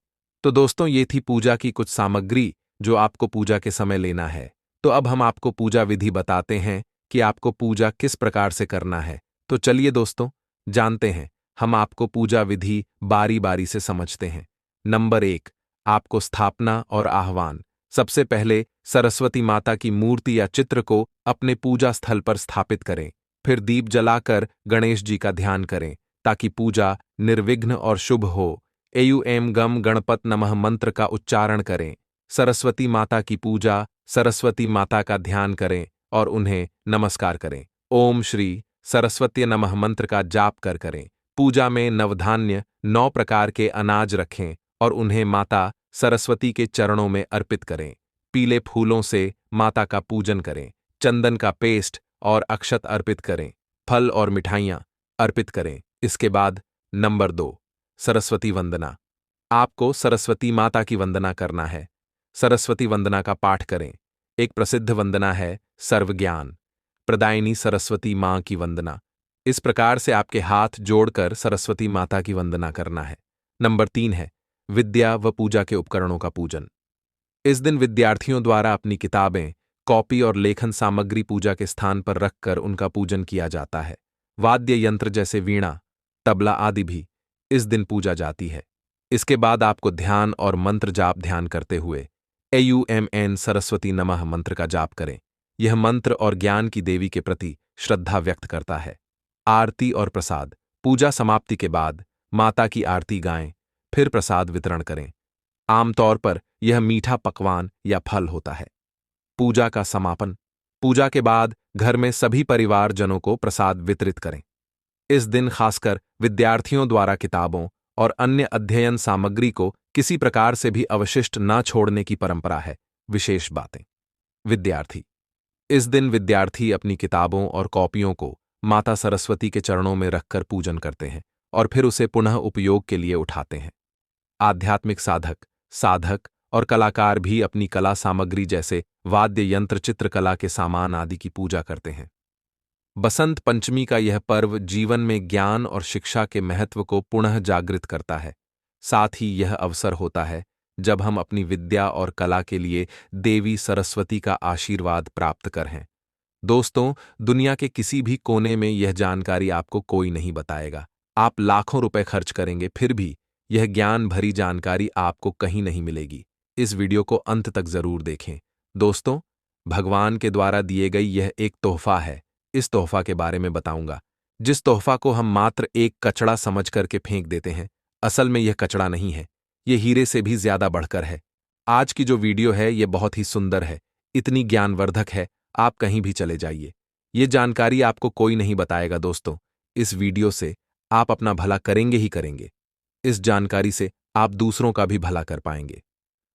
तो दोस्तों, ये थी पूजा की कुछ सामग्री जो आपको पूजा के समय लेना है। तो अब हम आपको पूजा विधि बताते हैं कि आपको पूजा किस प्रकार से करना है। तो चलिए दोस्तों, जानते हैं। हम आपको पूजा विधि बारी बारी से समझते हैं। नंबर 1, आपको स्थापना और आह्वान। सबसे पहले सरस्वती माता की मूर्ति या चित्र को अपने पूजा स्थल पर स्थापित करें। फिर दीप जलाकर गणेश जी का ध्यान करें ताकि पूजा निर्विघ्न और शुभ हो। एयू गम गणपत नमः मंत्र का उच्चारण करें। सरस्वती माता की पूजा, सरस्वती माता का ध्यान करें और उन्हें नमस्कार करें। ओम श्री सरस्वती नमः मंत्र का जाप कर करें। पूजा में नवधान्य 9 प्रकार के अनाज रखें और उन्हें माता सरस्वती के चरणों में अर्पित करें। पीले फूलों से माता का पूजन करें। चंदन का पेस्ट और अक्षत अर्पित करें। फल और मिठाइयाँ अर्पित करें। इसके बाद नंबर 2, सरस्वती वंदना। आपको सरस्वती माता की वंदना करना है। सरस्वती वंदना का पाठ करें। एक प्रसिद्ध वंदना है सर्वज्ञान प्रदायिनी सरस्वती माँ की वंदना। इस प्रकार से आपके हाथ जोड़कर सरस्वती माता की वंदना करना है। नंबर 3 है विद्या व पूजा के उपकरणों का पूजन। इस दिन विद्यार्थियों द्वारा अपनी किताबें, कॉपी और लेखन सामग्री पूजा के स्थान पर रखकर उनका पूजन किया जाता है। वाद्य यंत्र जैसे वीणा, तबला आदि भी इस दिन पूजा जाती है। इसके बाद आपको ध्यान और मंत्र जाप ध्यान करते हुए एयूएमएन सरस्वती नमः मंत्र का जाप करें। यह मंत्र और ज्ञान की देवी के प्रति श्रद्धा व्यक्त करता है। आरती और प्रसाद। पूजा समाप्ति के बाद माता की आरती गाएं, फिर प्रसाद वितरण करें। आमतौर पर यह मीठा पकवान या फल होता है। पूजा का समापन। पूजा के बाद घर में सभी परिवारजनों को प्रसाद वितरित करें। इस दिन खासकर विद्यार्थियों द्वारा किताबों और अन्य अध्ययन सामग्री को किसी प्रकार से भी अवशिष्ट न छोड़ने की परंपरा है। विशेष बातें। विद्यार्थी। इस दिन विद्यार्थी अपनी किताबों और कॉपियों को माता सरस्वती के चरणों में रखकर पूजन करते हैं और फिर उसे पुनः उपयोग के लिए उठाते हैं। आध्यात्मिक साधक, साधक और कलाकार भी अपनी कला सामग्री जैसे वाद्य यंत्र, चित्रकला के सामान आदि की पूजा करते हैं। बसंत पंचमी का यह पर्व जीवन में ज्ञान और शिक्षा के महत्व को पुनः जागृत करता है। साथ ही यह अवसर होता है जब हम अपनी विद्या और कला के लिए देवी सरस्वती का आशीर्वाद प्राप्त करें। दोस्तों, दुनिया के किसी भी कोने में यह जानकारी आपको कोई नहीं बताएगा। आप लाखों रुपए खर्च करेंगे, फिर भी यह ज्ञान भरी जानकारी आपको कहीं नहीं मिलेगी। इस वीडियो को अंत तक जरूर देखें। दोस्तों, भगवान के द्वारा दिए गई यह एक तोहफा है। इस तोहफा के बारे में बताऊंगा, जिस तोहफा को हम मात्र एक कचड़ा समझ करके फेंक देते हैं। असल में यह कचड़ा नहीं है, यह हीरे से भी ज्यादा बढ़कर है। आज की जो वीडियो है यह बहुत ही सुंदर है, इतनी ज्ञानवर्धक है, आप कहीं भी चले जाइए, ये जानकारी आपको कोई नहीं बताएगा। दोस्तों, इस वीडियो से आप अपना भला करेंगे ही करेंगे। इस जानकारी से आप दूसरों का भी भला कर पाएंगे।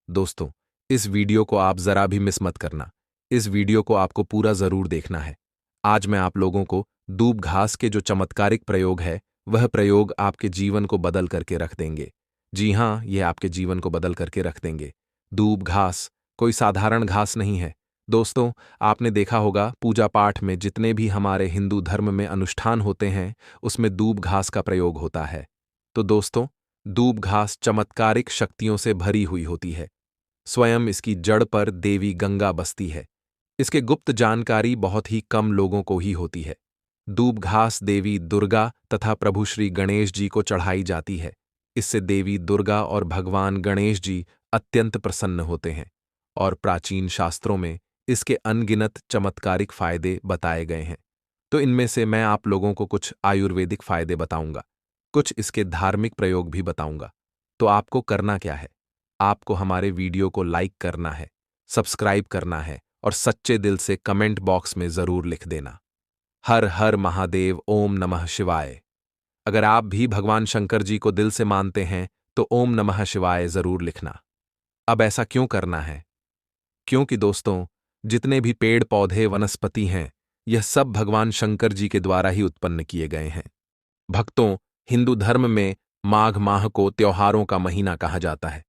दोस्तों, इस वीडियो को आप जरा भी मिस मत करना। इस वीडियो को आपको पूरा जरूर देखना है। आज मैं आप लोगों को दूब घास के जो चमत्कारिक प्रयोग है, वह प्रयोग आपके जीवन को बदल करके रख देंगे। जी हां, यह आपके जीवन को बदल करके रख देंगे। दूब घास कोई साधारण घास नहीं है। दोस्तों, आपने देखा होगा पूजा पाठ में जितने भी हमारे हिंदू धर्म में अनुष्ठान होते हैं, उसमें दूब घास का प्रयोग होता है। तो दोस्तों, दूब घास चमत्कारिक शक्तियों से भरी हुई होती है। स्वयं इसकी जड़ पर देवी गंगा बसती है। इसके गुप्त जानकारी बहुत ही कम लोगों को ही होती है। दूब घास देवी दुर्गा तथा प्रभु श्री गणेश जी को चढ़ाई जाती है। इससे देवी दुर्गा और भगवान गणेश जी अत्यंत प्रसन्न होते हैं और प्राचीन शास्त्रों में इसके अनगिनत चमत्कारिक फायदे बताए गए हैं। तो इनमें से मैं आप लोगों को कुछ आयुर्वेदिक फायदे बताऊंगा, कुछ इसके धार्मिक प्रयोग भी बताऊंगा। तो आपको करना क्या है? आपको हमारे वीडियो को लाइक करना है, सब्सक्राइब करना है और सच्चे दिल से कमेंट बॉक्स में जरूर लिख देना। हर हर महादेव, ओम नमः शिवाय। अगर आप भी भगवान शंकर जी को दिल से मानते हैं तो ओम नमः शिवाय जरूर लिखना। अब ऐसा क्यों करना है? क्योंकि दोस्तों, जितने भी पेड़ पौधे वनस्पति हैं, यह सब भगवान शंकर जी के द्वारा ही उत्पन्न किए गए हैं। भक्तों, हिंदू धर्म में माघ माह को त्योहारों का महीना कहा जाता है,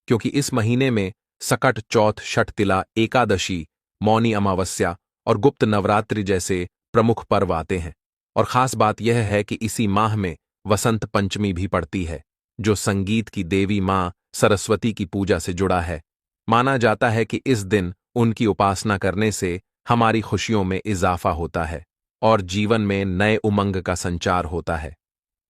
क्योंकि इस महीने में सकट चौथ, छठ, एकादशी, मौनी अमावस्या और गुप्त नवरात्रि जैसे प्रमुख पर्व आते हैं। और खास बात यह है कि इसी माह में वसंत पंचमी भी पड़ती है, जो संगीत की देवी मां सरस्वती की पूजा से जुड़ा है। माना जाता है कि इस दिन उनकी उपासना करने से हमारी खुशियों में इजाफा होता है और जीवन में नए उमंग का संचार होता है।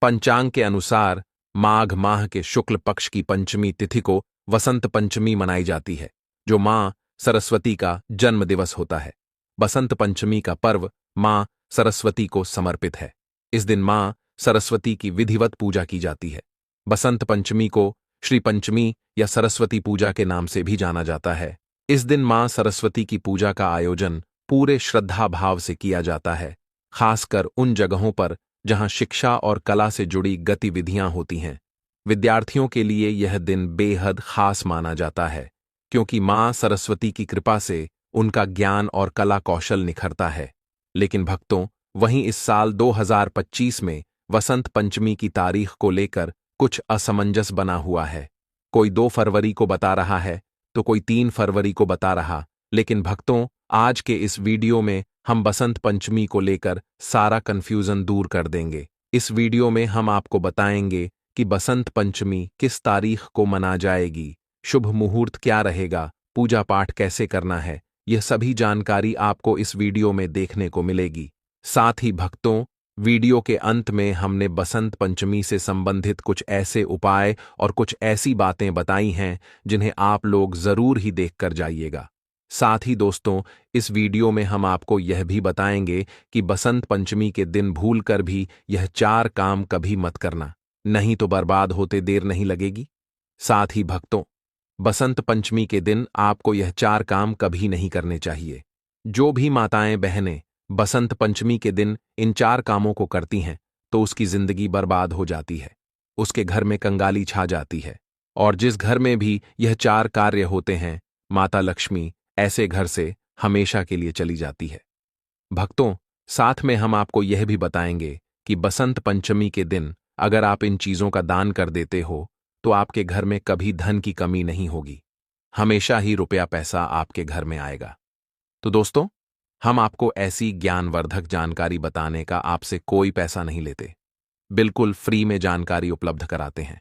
पंचांग के अनुसार माघ माह के शुक्ल पक्ष की पंचमी तिथि को वसंत पंचमी मनाई जाती है, जो मां सरस्वती का जन्म दिवस होता है। बसंत पंचमी का पर्व मां सरस्वती को समर्पित है। इस दिन मां सरस्वती की विधिवत पूजा की जाती है। बसंत पंचमी को श्री पंचमी या सरस्वती पूजा के नाम से भी जाना जाता है। इस दिन मां सरस्वती की पूजा का आयोजन पूरे श्रद्धा भाव से किया जाता है, खासकर उन जगहों पर जहां शिक्षा और कला से जुड़ी गतिविधियां होती हैं। विद्यार्थियों के लिए यह दिन बेहद खास माना जाता है, क्योंकि मां सरस्वती की कृपा से उनका ज्ञान और कला कौशल निखरता है। लेकिन भक्तों, वहीं इस साल 2025 में वसंत पंचमी की तारीख को लेकर कुछ असमंजस बना हुआ है। कोई 2 फरवरी को बता रहा है तो कोई 3 फरवरी को बता रहा। लेकिन भक्तों, आज के इस वीडियो में हम बसंत पंचमी को लेकर सारा कंफ्यूजन दूर कर देंगे। इस वीडियो में हम आपको बताएंगे कि बसंत पंचमी किस तारीख को मना जाएगी, शुभ मुहूर्त क्या रहेगा, पूजा पाठ कैसे करना है, यह सभी जानकारी आपको इस वीडियो में देखने को मिलेगी। साथ ही भक्तों, वीडियो के अंत में हमने बसंत पंचमी से संबंधित कुछ ऐसे उपाय और कुछ ऐसी बातें बताई हैं जिन्हें आप लोग जरूर ही देखकर जाइएगा। साथ ही दोस्तों, इस वीडियो में हम आपको यह भी बताएंगे कि बसंत पंचमी के दिन भूलकर भी यह 4 काम कभी मत करना, नहीं तो बर्बाद होते देर नहीं लगेगी। साथ ही भक्तों, बसंत पंचमी के दिन आपको यह 4 काम कभी नहीं करने चाहिए। जो भी माताएं बहनें बसंत पंचमी के दिन इन 4 कामों को करती हैं तो उसकी जिंदगी बर्बाद हो जाती है, उसके घर में कंगाली छा जाती है। और जिस घर में भी यह 4 कार्य होते हैं, माता लक्ष्मी ऐसे घर से हमेशा के लिए चली जाती है। भक्तों, साथ में हम आपको यह भी बताएंगे कि बसंत पंचमी के दिन अगर आप इन चीजों का दान कर देते हो तो आपके घर में कभी धन की कमी नहीं होगी, हमेशा ही रुपया पैसा आपके घर में आएगा। तो दोस्तों, हम आपको ऐसी ज्ञानवर्धक जानकारी बताने का आपसे कोई पैसा नहीं लेते, बिल्कुल फ्री में जानकारी उपलब्ध कराते हैं।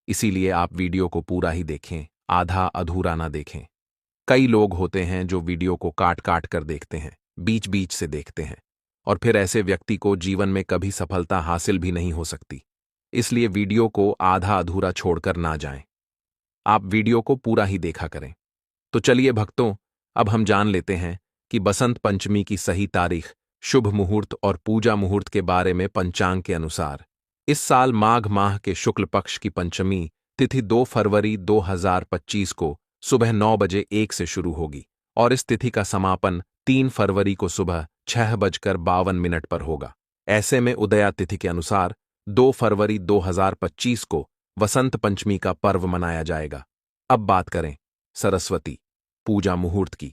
इसीलिए आप वीडियो को पूरा ही देखें, आधा अधूरा ना देखें। कई लोग होते हैं जो वीडियो को काट काट कर देखते हैं, बीच बीच से देखते हैं, और फिर ऐसे व्यक्ति को जीवन में कभी सफलता हासिल भी नहीं हो सकती। इसलिए वीडियो को आधा अधूरा छोड़कर ना जाएं, आप वीडियो को पूरा ही देखा करें। तो चलिए भक्तों, अब हम जान लेते हैं कि बसंत पंचमी की सही तारीख, शुभ मुहूर्त और पूजा मुहूर्त के बारे में। पंचांग के अनुसार इस साल माघ माह के शुक्ल पक्ष की पंचमी तिथि 2 फरवरी 2025 को सुबह 9 बजे 1 से शुरू होगी और इस तिथि का समापन 3 फरवरी को सुबह 6:52 पर होगा। ऐसे में उदया तिथि के अनुसार 2 फरवरी 2025 को वसंत पंचमी का पर्व मनाया जाएगा। अब बात करें सरस्वती पूजा मुहूर्त की,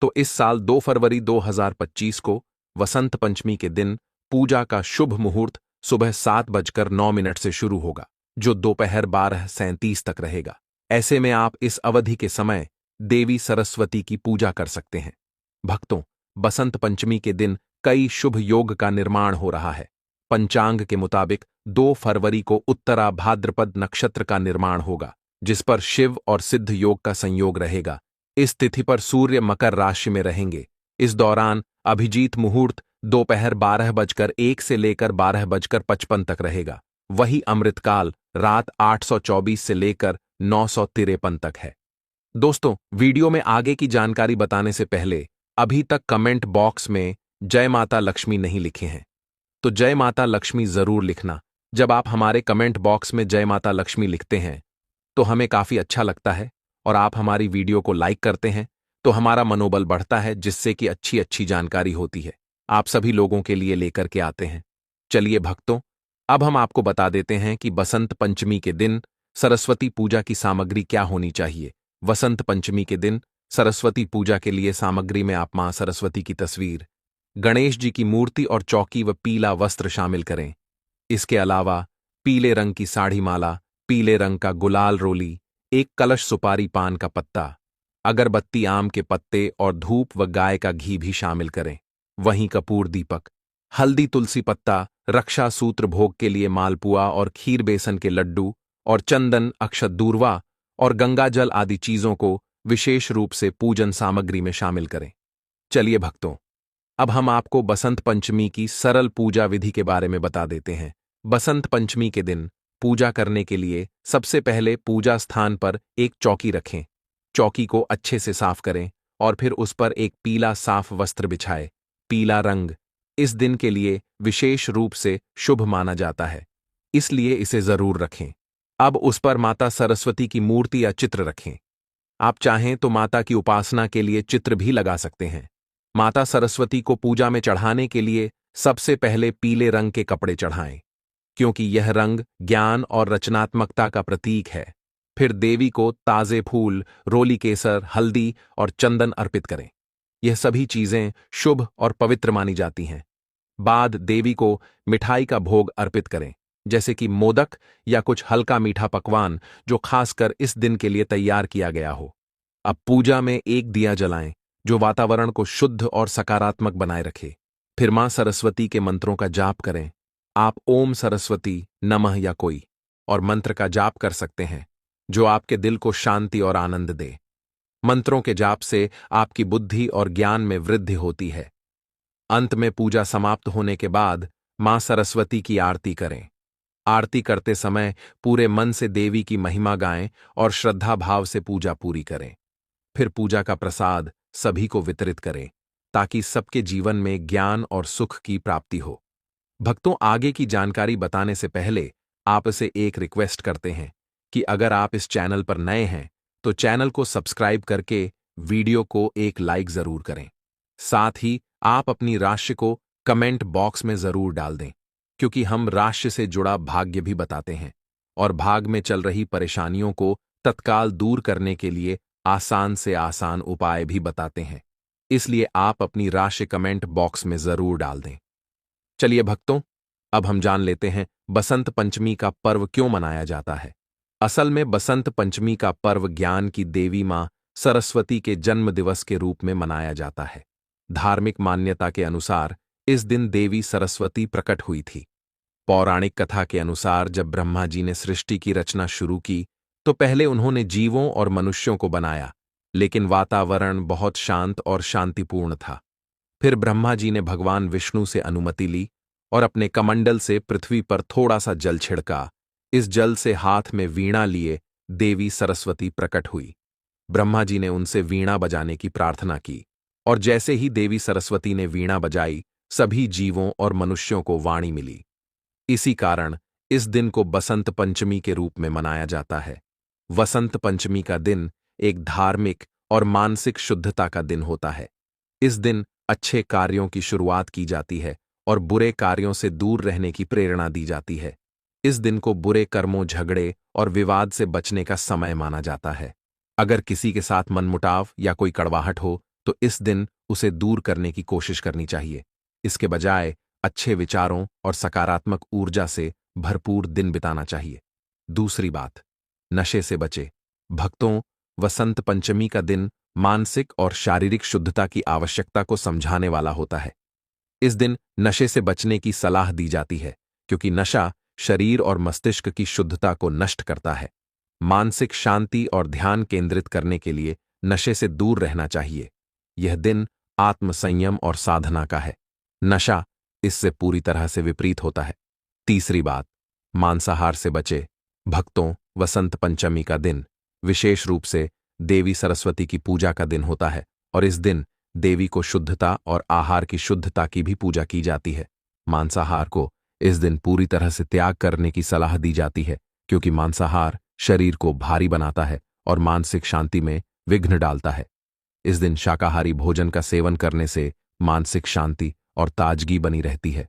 तो इस साल 2 फरवरी 2025 को वसंत पंचमी के दिन पूजा का शुभ मुहूर्त सुबह 7:09 से शुरू होगा, जो दोपहर 12:37 तक रहेगा। ऐसे में आप इस अवधि के समय देवी सरस्वती की पूजा कर सकते हैं। भक्तों, बसंत पंचमी के दिन कई शुभ योग का निर्माण हो रहा है। पंचांग के मुताबिक 2 फरवरी को उत्तरा भाद्रपद नक्षत्र का निर्माण होगा, जिस पर शिव और सिद्ध योग का संयोग रहेगा। इस तिथि पर सूर्य मकर राशि में रहेंगे। इस दौरान अभिजीत मुहूर्त दोपहर 12:01 से लेकर 12:55 तक रहेगा। वही अमृतकाल रात 8:24 से लेकर 9:53 तक है। दोस्तों, वीडियो में आगे की जानकारी बताने से पहले अभी तक कमेंट बॉक्स में जय माता लक्ष्मी नहीं लिखे हैं तो जय माता लक्ष्मी जरूर लिखना। जब आप हमारे कमेंट बॉक्स में जय माता लक्ष्मी लिखते हैं तो हमें काफी अच्छा लगता है, और आप हमारी वीडियो को लाइक करते हैं तो हमारा मनोबल बढ़ता है, जिससे कि अच्छी अच्छी जानकारी होती है। आप सभी लोगों के लिए लेकर के आते हैं। चलिए भक्तों, अब हम आपको बता देते हैं कि बसंत पंचमी के दिन सरस्वती पूजा की सामग्री क्या होनी चाहिए। वसंत पंचमी के दिन सरस्वती पूजा के लिए सामग्री में आप मां सरस्वती की तस्वीर, गणेश जी की मूर्ति और चौकी व पीला वस्त्र शामिल करें। इसके अलावा पीले रंग की साड़ी माला, पीले रंग का गुलाल रोली, एक कलश सुपारी पान का पत्ता, अगरबत्ती आम के पत्ते और धूप व गाय का घी भी शामिल करें। वहीं कपूर दीपक, हल्दी तुलसी पत्ता, रक्षा सूत्र भोग के लिए मालपुआ और खीर बेसन के लड्डू और चंदन अक्षत दूर्वा और गंगाजल आदि चीजों को विशेष रूप से पूजन सामग्री में शामिल करें। चलिए भक्तों, अब हम आपको बसंत पंचमी की सरल पूजा विधि के बारे में बता देते हैं। बसंत पंचमी के दिन पूजा करने के लिए सबसे पहले पूजा स्थान पर एक चौकी रखें। चौकी को अच्छे से साफ करें और फिर उस पर एक पीला साफ वस्त्र बिछाएं। पीला रंग इस दिन के लिए विशेष रूप से शुभ माना जाता है, इसलिए इसे जरूर रखें। अब उस पर माता सरस्वती की मूर्ति या चित्र रखें। आप चाहें तो माता की उपासना के लिए चित्र भी लगा सकते हैं। माता सरस्वती को पूजा में चढ़ाने के लिए सबसे पहले पीले रंग के कपड़े चढ़ाएं, क्योंकि यह रंग ज्ञान और रचनात्मकता का प्रतीक है। फिर देवी को ताजे फूल, रोली केसर, हल्दी और चंदन अर्पित करें। यह सभी चीजें शुभ और पवित्र मानी जाती हैं। बाद देवी को मिठाई का भोग अर्पित करें, जैसे कि मोदक या कुछ हल्का मीठा पकवान जो खासकर इस दिन के लिए तैयार किया गया हो। अब पूजा में एक दिया जलाएं जो वातावरण को शुद्ध और सकारात्मक बनाए रखे। फिर मां सरस्वती के मंत्रों का जाप करें। आप ओम सरस्वती नमः या कोई और मंत्र का जाप कर सकते हैं जो आपके दिल को शांति और आनंद दे। मंत्रों के जाप से आपकी बुद्धि और ज्ञान में वृद्धि होती है। अंत में पूजा समाप्त होने के बाद मां सरस्वती की आरती करें। आरती करते समय पूरे मन से देवी की महिमा गाएं और श्रद्धा भाव से पूजा पूरी करें। फिर पूजा का प्रसाद सभी को वितरित करें ताकि सबके जीवन में ज्ञान और सुख की प्राप्ति हो। भक्तों, आगे की जानकारी बताने से पहले आपसे एक रिक्वेस्ट करते हैं कि अगर आप इस चैनल पर नए हैं तो चैनल को सब्सक्राइब करके वीडियो को एक लाइक जरूर करें। साथ ही आप अपनी राशि को कमेंट बॉक्स में जरूर डाल दें, क्योंकि हम राशि से जुड़ा भाग्य भी बताते हैं और भाग में चल रही परेशानियों को तत्काल दूर करने के लिए आसान से आसान उपाय भी बताते हैं। इसलिए आप अपनी राशि कमेंट बॉक्स में जरूर डाल दें। चलिए भक्तों, अब हम जान लेते हैं बसंत पंचमी का पर्व क्यों मनाया जाता है। असल में बसंत पंचमी का पर्व ज्ञान की देवी मां सरस्वती के जन्म दिवस के रूप में मनाया जाता है। धार्मिक मान्यता के अनुसार इस दिन देवी सरस्वती प्रकट हुई थी। पौराणिक कथा के अनुसार जब ब्रह्मा जी ने सृष्टि की रचना शुरू की तो पहले उन्होंने जीवों और मनुष्यों को बनाया, लेकिन वातावरण बहुत शांत और शांतिपूर्ण था। फिर ब्रह्मा जी ने भगवान विष्णु से अनुमति ली और अपने कमंडल से पृथ्वी पर थोड़ा सा जल छिड़का। इस जल से हाथ में वीणा लिए देवी सरस्वती प्रकट हुई। ब्रह्मा जी ने उनसे वीणा बजाने की प्रार्थना की और जैसे ही देवी सरस्वती ने वीणा बजाई, सभी जीवों और मनुष्यों को वाणी मिली। इसी कारण इस दिन को बसंत पंचमी के रूप में मनाया जाता है। वसंत पंचमी का दिन एक धार्मिक और मानसिक शुद्धता का दिन होता है। इस दिन अच्छे कार्यों की शुरुआत की जाती है और बुरे कार्यों से दूर रहने की प्रेरणा दी जाती है। इस दिन को बुरे कर्मों, झगड़े और विवाद से बचने का समय माना जाता है। अगर किसी के साथ मनमुटाव या कोई कड़वाहट हो तो इस दिन उसे दूर करने की कोशिश करनी चाहिए। इसके बजाय अच्छे विचारों और सकारात्मक ऊर्जा से भरपूर दिन बिताना चाहिए। दूसरी बात, नशे से बचे। भक्तों, वसंत पंचमी का दिन मानसिक और शारीरिक शुद्धता की आवश्यकता को समझाने वाला होता है। इस दिन नशे से बचने की सलाह दी जाती है, क्योंकि नशा शरीर और मस्तिष्क की शुद्धता को नष्ट करता है। मानसिक शांति और ध्यान केंद्रित करने के लिए नशे से दूर रहना चाहिए। यह दिन आत्मसंयम और साधना का है। नशा इससे पूरी तरह से विपरीत होता है। तीसरी बात, मांसाहार से बचे। भक्तों, वसंत पंचमी का दिन विशेष रूप से देवी सरस्वती की पूजा का दिन होता है और इस दिन देवी को शुद्धता और आहार की शुद्धता की भी पूजा की जाती है। मांसाहार को इस दिन पूरी तरह से त्याग करने की सलाह दी जाती है, क्योंकि मांसाहार शरीर को भारी बनाता है और मानसिक शांति में विघ्न डालता है। इस दिन शाकाहारी भोजन का सेवन करने से मानसिक शांति और ताजगी बनी रहती है।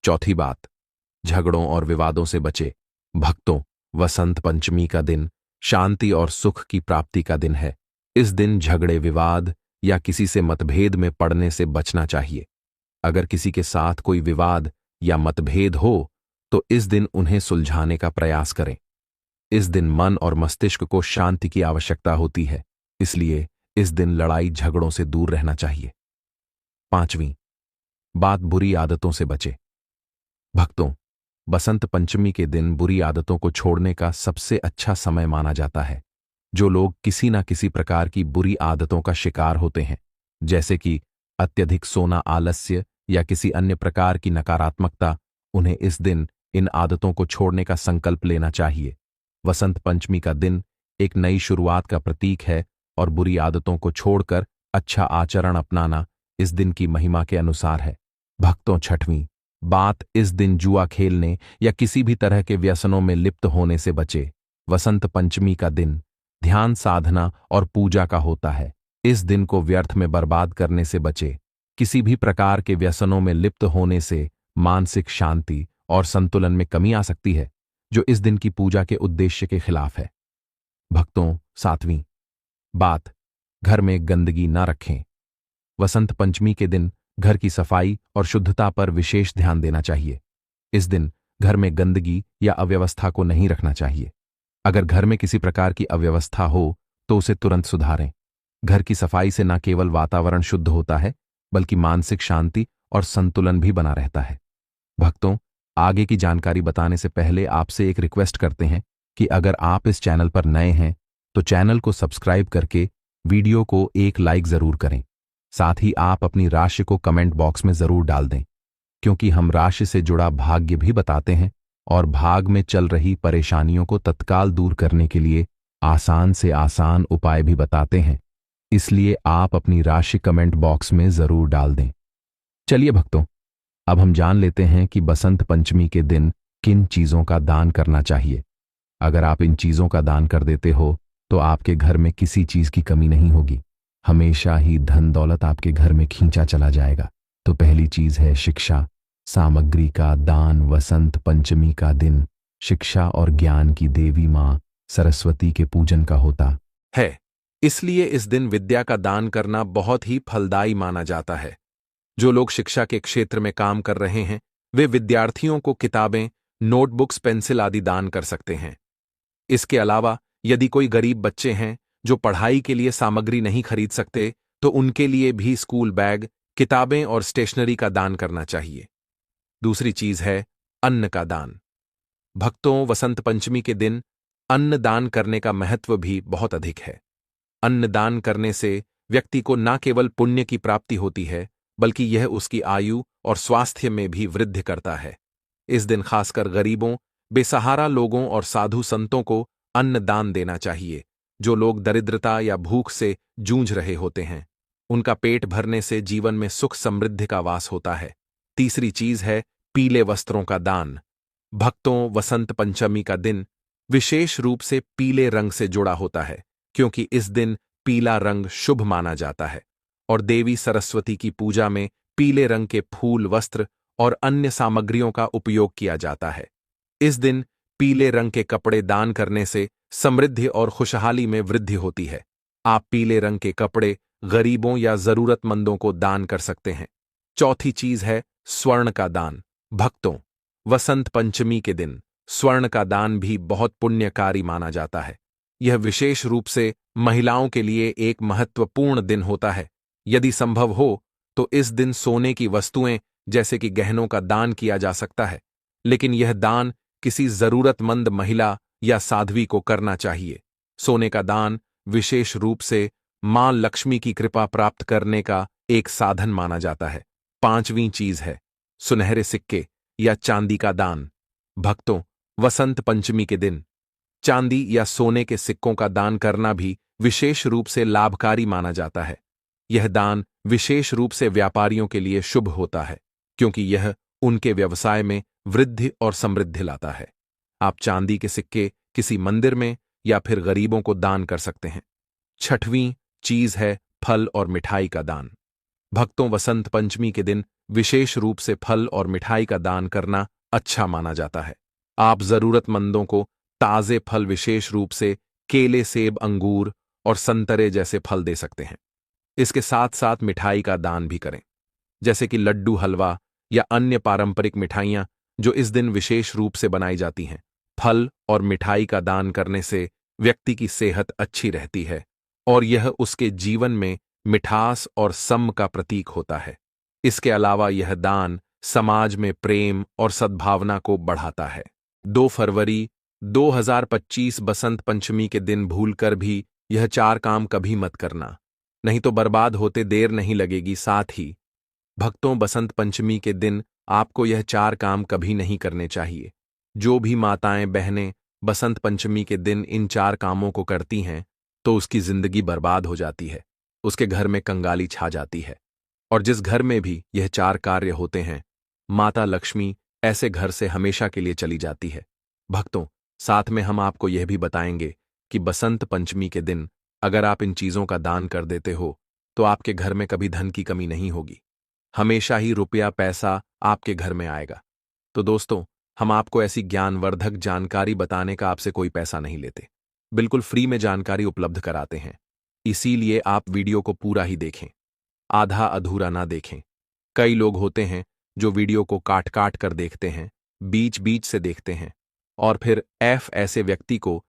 चौथी बात, झगड़ों और विवादों से बचे। भक्तों, वसंत पंचमी का दिन शांति और सुख की प्राप्ति का दिन है। इस दिन झगड़े, विवाद या किसी से मतभेद में पड़ने से बचना चाहिए। अगर किसी के साथ कोई विवाद या मतभेद हो तो इस दिन उन्हें सुलझाने का प्रयास करें। इस दिन मन और मस्तिष्क को शांति की आवश्यकता होती है, इसलिए इस दिन लड़ाई झगड़ों से दूर रहना चाहिए। पांचवीं बात, बुरी आदतों से बचे। भक्तों, बसंत पंचमी के दिन बुरी आदतों को छोड़ने का सबसे अच्छा समय माना जाता है। जो लोग किसी न किसी प्रकार की बुरी आदतों का शिकार होते हैं, जैसे कि अत्यधिक सोना, आलस्य या किसी अन्य प्रकार की नकारात्मकता, उन्हें इस दिन इन आदतों को छोड़ने का संकल्प लेना चाहिए। वसंत पंचमी का दिन एक नई शुरुआत का प्रतीक है और बुरी आदतों को छोड़कर अच्छा आचरण अपनाना इस दिन की महिमा के अनुसार है। भक्तों, छठवीं बात, इस दिन जुआ खेलने या किसी भी तरह के व्यसनों में लिप्त होने से बचे। वसंत पंचमी का दिन ध्यान, साधना और पूजा का होता है। इस दिन को व्यर्थ में बर्बाद करने से बचे। किसी भी प्रकार के व्यसनों में लिप्त होने से मानसिक शांति और संतुलन में कमी आ सकती है, जो इस दिन की पूजा के उद्देश्य के खिलाफ है। भक्तों, सातवीं बात, घर में गंदगी न रखें। वसंत पंचमी के दिन घर की सफाई और शुद्धता पर विशेष ध्यान देना चाहिए। इस दिन घर में गंदगी या अव्यवस्था को नहीं रखना चाहिए। अगर घर में किसी प्रकार की अव्यवस्था हो तो उसे तुरंत सुधारें। घर की सफाई से न केवल वातावरण शुद्ध होता है, बल्कि मानसिक शांति और संतुलन भी बना रहता है। भक्तों, आगे की जानकारी बताने से पहले आपसे एक रिक्वेस्ट करते हैं कि अगर आप इस चैनल पर नए हैं तो चैनल को सब्सक्राइब करके वीडियो को एक लाइक जरूर करें। साथ ही आप अपनी राशि को कमेंट बॉक्स में जरूर डाल दें, क्योंकि हम राशि से जुड़ा भाग्य भी बताते हैं और भाग में चल रही परेशानियों को तत्काल दूर करने के लिए आसान से आसान उपाय भी बताते हैं। इसलिए आप अपनी राशि कमेंट बॉक्स में जरूर डाल दें। चलिए भक्तों, अब हम जान लेते हैं कि बसंत पंचमी के दिन किन चीजों का दान करना चाहिए। अगर आप इन चीजों का दान कर देते हो तो आपके घर में किसी चीज की कमी नहीं होगी। हमेशा ही धन दौलत आपके घर में खींचा चला जाएगा। तो पहली चीज है शिक्षा सामग्री का दान। वसंत पंचमी का दिन शिक्षा और ज्ञान की देवी मां सरस्वती के पूजन का होता है, इसलिए इस दिन विद्या का दान करना बहुत ही फलदायी माना जाता है। जो लोग शिक्षा के क्षेत्र में काम कर रहे हैं, वे विद्यार्थियों को किताबें, नोटबुक्स, पेंसिल आदि दान कर सकते हैं। इसके अलावा यदि कोई गरीब बच्चे हैं जो पढ़ाई के लिए सामग्री नहीं खरीद सकते, तो उनके लिए भी स्कूल बैग, किताबें और स्टेशनरी का दान करना चाहिए। दूसरी चीज है अन्न का दान। भक्तों, वसंत पंचमी के दिन अन्न दान करने का महत्व भी बहुत अधिक है। अन्न दान करने से व्यक्ति को न केवल पुण्य की प्राप्ति होती है, बल्कि यह उसकी आयु और स्वास्थ्य में भी वृद्धि करता है। इस दिन खासकर गरीबों, बेसहारा लोगों और साधु संतों को अन्न दान देना चाहिए। जो लोग दरिद्रता या भूख से जूझ रहे होते हैं, उनका पेट भरने से जीवन में सुख समृद्धि का वास होता है। तीसरी चीज है पीले वस्त्रों का दान। भक्तों, वसंत पंचमी का दिन विशेष रूप से पीले रंग से जुड़ा होता है, क्योंकि इस दिन पीला रंग शुभ माना जाता है और देवी सरस्वती की पूजा में पीले रंग के फूल, वस्त्र और अन्य सामग्रियों का उपयोग किया जाता है। इस दिन पीले रंग के कपड़े दान करने से समृद्धि और खुशहाली में वृद्धि होती है। आप पीले रंग के कपड़े गरीबों या जरूरतमंदों को दान कर सकते हैं। चौथी चीज है स्वर्ण का दान। भक्तों, वसंत पंचमी के दिन स्वर्ण का दान भी बहुत पुण्यकारी माना जाता है। यह विशेष रूप से महिलाओं के लिए एक महत्वपूर्ण दिन होता है। यदि संभव हो तो इस दिन सोने की वस्तुएं जैसे कि गहनों का दान किया जा सकता है, लेकिन यह दान किसी जरूरतमंद महिला या साध्वी को करना चाहिए। सोने का दान विशेष रूप से मां लक्ष्मी की कृपा प्राप्त करने का एक साधन माना जाता है। पांचवीं चीज है सुनहरे सिक्के या चांदी का दान। भक्तों, वसंत पंचमी के दिन चांदी या सोने के सिक्कों का दान करना भी विशेष रूप से लाभकारी माना जाता है। यह दान विशेष रूप से व्यापारियों के लिए शुभ होता है, क्योंकि यह उनके व्यवसाय में वृद्धि और समृद्धि लाता है। आप चांदी के सिक्के किसी मंदिर में या फिर गरीबों को दान कर सकते हैं। छठवीं चीज है फल और मिठाई का दान। भक्तों, वसंत पंचमी के दिन विशेष रूप से फल और मिठाई का दान करना अच्छा माना जाता है। आप जरूरतमंदों को ताजे फल, विशेष रूप से केले, सेब, अंगूर और संतरे जैसे फल दे सकते हैं। इसके साथ साथ मिठाई का दान भी करें, जैसे कि लड्डू, हलवा या अन्य पारंपरिक मिठाइयाँ जो इस दिन विशेष रूप से बनाई जाती हैं। फल और मिठाई का दान करने से व्यक्ति की सेहत अच्छी रहती है और यह उसके जीवन में मिठास और सम का प्रतीक होता है। इसके अलावा यह दान समाज में प्रेम और सद्भावना को बढ़ाता है। 2 फरवरी 2025 बसंत पंचमी के दिन भूलकर भी यह 4 काम कभी मत करना, नहीं तो बर्बाद होते देर नहीं लगेगी। साथ ही भक्तों, बसंत पंचमी के दिन आपको यह 4 काम कभी नहीं करने चाहिए। जो भी माताएं बहनें बसंत पंचमी के दिन इन 4 कामों को करती हैं तो उसकी जिंदगी बर्बाद हो जाती है, उसके घर में कंगाली छा जाती है। और जिस घर में भी यह 4 कार्य होते हैं, माता लक्ष्मी ऐसे घर से हमेशा के लिए चली जाती है। भक्तों, साथ में हम आपको यह भी बताएंगे कि बसंत पंचमी के दिन अगर आप इन चीजों का दान कर देते हो तो आपके घर में कभी धन की कमी नहीं होगी, हमेशा ही रुपया पैसा आपके घर में आएगा। तो दोस्तों, हम आपको ऐसी ज्ञानवर्धक जानकारी बताने का आपसे कोई पैसा नहीं लेते, बिल्कुल फ्री में जानकारी उपलब्ध कराते हैं। इसीलिए आप वीडियो को पूरा ही देखें, आधा अधूरा ना देखें। कई लोग होते हैं जो वीडियो को काट काट कर देखते हैं, बीच बीच से देखते हैं और फिर ऐसे व्यक्ति को